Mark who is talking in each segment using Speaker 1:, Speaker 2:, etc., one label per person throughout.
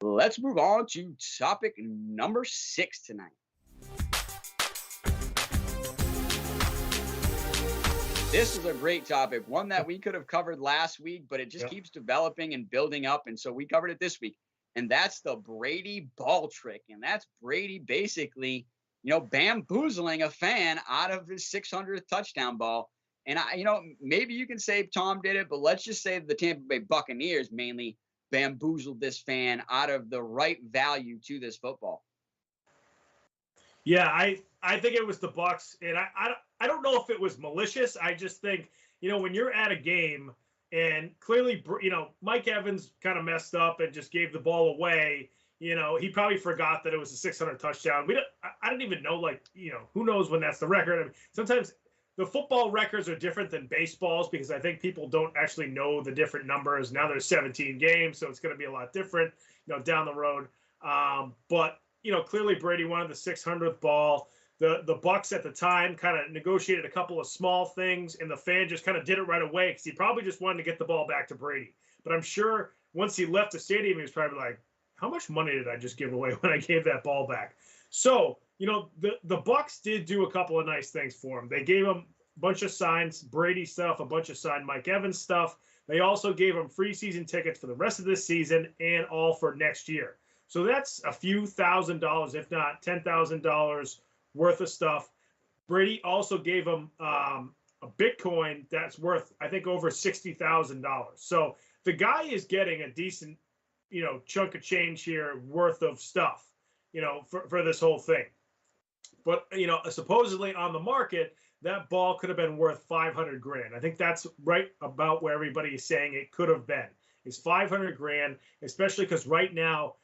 Speaker 1: Let's move on to topic number 6 tonight. This is a great topic, one that we could have covered last week, but it just
Speaker 2: Yep.
Speaker 1: keeps developing and building up. And so we covered it this week. And that's the Brady ball trick. And that's Brady basically, bamboozling a fan out of his 600th touchdown ball. And maybe you can say Tom did it, but let's just say the Tampa Bay Buccaneers mainly bamboozled this fan out of the right value to this football.
Speaker 2: Yeah, I think it was the Bucs, and I don't know if it was malicious. I just think, when you're at a game and clearly, Mike Evans kind of messed up and just gave the ball away. He probably forgot that it was a 600 touchdown. I didn't even know, who knows when that's the record. I mean, sometimes the football records are different than baseball's because I think people don't actually know the different numbers. Now there's 17 games, so it's going to be a lot different, down the road. But clearly Brady wanted the 600th ball. The Bucs at the time kind of negotiated a couple of small things, and the fan just kind of did it right away because he probably just wanted to get the ball back to Brady. But I'm sure once he left the stadium, he was probably like, how much money did I just give away when I gave that ball back? So, the Bucs did do a couple of nice things for him. They gave him a bunch of signs, Brady stuff, a bunch of signed Mike Evans stuff. They also gave him free season tickets for the rest of this season and all for next year. So that's a few $1,000s, if not $10,000 worth of stuff. Brady also gave him a Bitcoin that's worth, I think, over $60,000. So the guy is getting a decent, chunk of change here worth of stuff, for this whole thing. But, supposedly on the market, that ball could have been worth 500 grand. I think that's right about where everybody is saying it could have been. It's 500 grand, especially because right now,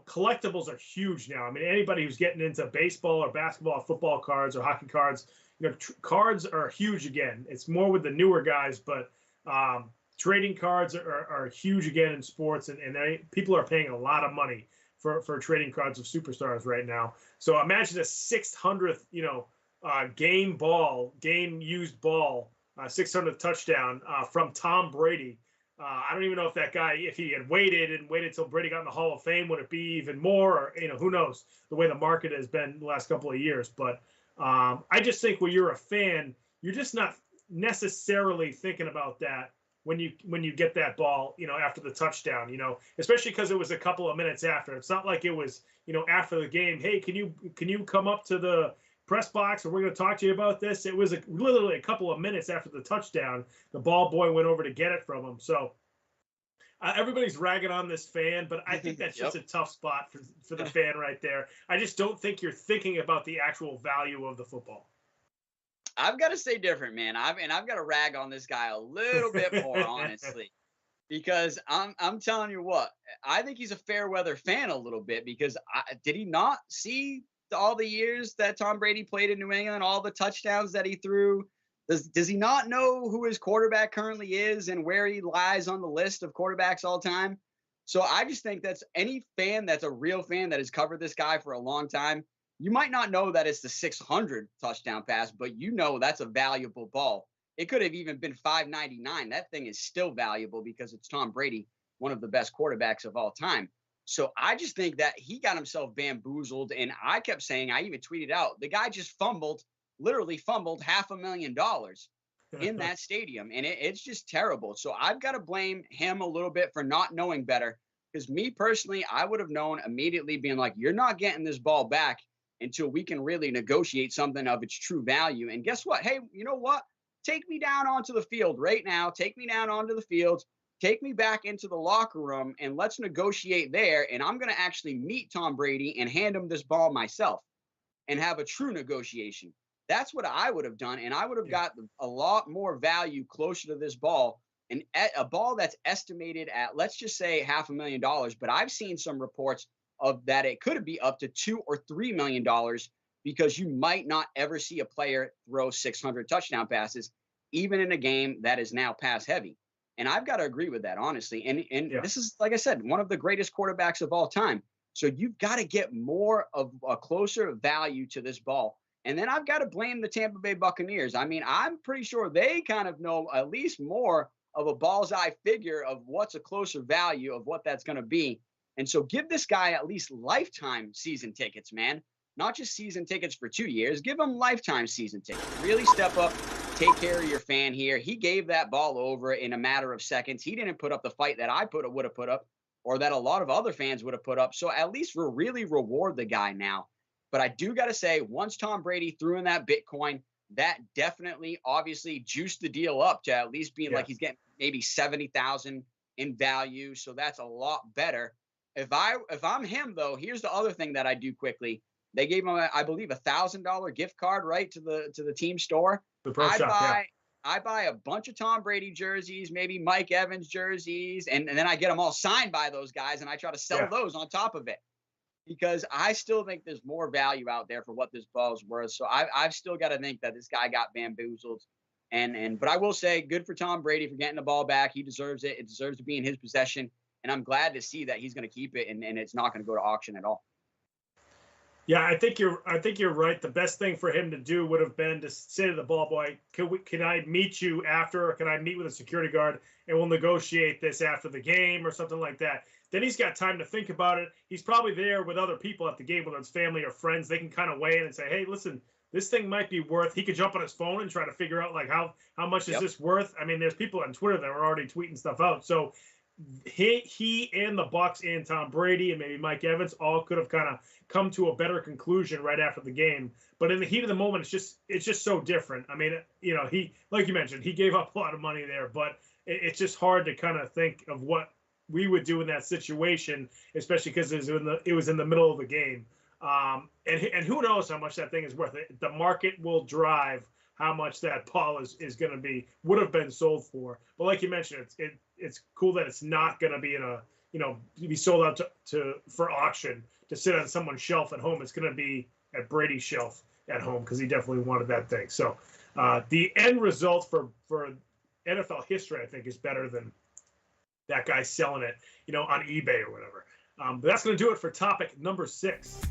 Speaker 2: collectibles are huge now. I mean, anybody who's getting into baseball or basketball or football cards or hockey cards, cards are huge again. It's more with the newer guys, but trading cards are huge again in sports, and people are paying a lot of money for trading cards of superstars right now. So imagine a 600th, game used ball, 600th touchdown from Tom Brady. I don't even know if that guy, if he had waited until Brady got in the Hall of Fame, would it be even more? Or, who knows the way the market has been the last couple of years. But I just think when you're a fan, you're just not necessarily thinking about that when you get that ball, after the touchdown, especially because it was a couple of minutes after. It's not like it was, after the game. Hey, can you come up to the press box and we're going to talk to you about this? It was literally a couple of minutes after the touchdown. The ball boy went over to get it from him. So everybody's ragging on this fan, but I think that's just a tough spot for the fan right there. I just don't think you're thinking about the actual value of the football.
Speaker 1: I've got to say different, man. I've got to rag on this guy a little bit more, honestly, because I'm telling you what, I think he's a fair weather fan a little bit because did he not see all the years that Tom Brady played in New England, all the touchdowns that he threw? Does he not know who his quarterback currently is and where he lies on the list of quarterbacks all time? So I just think that's any fan that's a real fan that has covered this guy for a long time. You might not know that it's the 600 touchdown pass, but that's a valuable ball. It could have even been 599. That thing is still valuable because it's Tom Brady, one of the best quarterbacks of all time. So I just think that he got himself bamboozled. And I kept saying, I even tweeted out, the guy just literally fumbled $500,000 in that stadium. And it's just terrible. So I've got to blame him a little bit for not knowing better. Because me personally, I would have known immediately, being like, you're not getting this ball back until we can really negotiate something of its true value. And guess what? Hey, you know what? Take me down onto the field right now. Take me down onto the field. Take me back into the locker room and let's negotiate there. And I'm going to actually meet Tom Brady and hand him this ball myself and have a true negotiation. That's what I would have done. And I would have got a lot more value closer to this ball, and a ball that's estimated at, let's just say $500,000. But I've seen some reports of that it could be up to $2 or $3 million, because you might not ever see a player throw 600 touchdown passes, even in a game that is now pass heavy. And I've got to agree with that, honestly. And this is, like I said, one of the greatest quarterbacks of all time. So you've got to get more of a closer value to this ball. And then I've got to blame the Tampa Bay Buccaneers. I mean, I'm pretty sure they kind of know at least more of a ball's eye figure of what's a closer value of what that's going to be. And so give this guy at least lifetime season tickets, man. Not just season tickets for 2 years. Give him lifetime season tickets. Really step up, take care of your fan here. He gave that ball over in a matter of seconds. He didn't put up the fight that I would have put up, or that a lot of other fans would have put up. So at least we'll really reward the guy now. But I do got to say, once Tom Brady threw in that Bitcoin, that definitely obviously juiced the deal up to at least being like he's getting maybe 70,000 in value. So that's a lot better. If I'm him though, here's the other thing that I do quickly. They gave him, I believe, $1,000 gift card, right, to the team store.
Speaker 2: The pro shop,
Speaker 1: I buy a bunch of Tom Brady jerseys, maybe Mike Evans jerseys, and then I get them all signed by those guys, and I try to sell those on top of it, because I still think there's more value out there for what this ball is worth. So I've still got to think that this guy got bamboozled. But I will say, good for Tom Brady for getting the ball back. He deserves it. It deserves to be in his possession. And I'm glad to see that he's going to keep it and it's not going to go to auction at all.
Speaker 2: Yeah, I think you're right. The best thing for him to do would have been to say to the ball boy, can I meet you after, or can I meet with a security guard and we'll negotiate this after the game or something like that. Then he's got time to think about it. He's probably there with other people at the game, whether it's family or friends. They can kind of weigh in and say, hey, listen, this thing might be worth. He could jump on his phone and try to figure out like how much is this worth. I mean, there's people on Twitter that are already tweeting stuff out. So he and the Bucs and Tom Brady and maybe Mike Evans all could have kind of come to a better conclusion right after the game. But in the heat of the moment, it's just so different. I mean, he, like you mentioned, he gave up a lot of money there, but it's just hard to kind of think of what we would do in that situation, especially because it was in the middle of the game. And who knows how much that thing is worth. The market will drive how much that ball would have been sold for. But like you mentioned, it's cool that it's not going to be be sold out for auction to sit on someone's shelf at home. It's going to be at Brady's shelf at home because he definitely wanted that thing. So the end result for NFL history, I think, is better than that guy selling it, on eBay or whatever. But that's going to do it for topic number 6.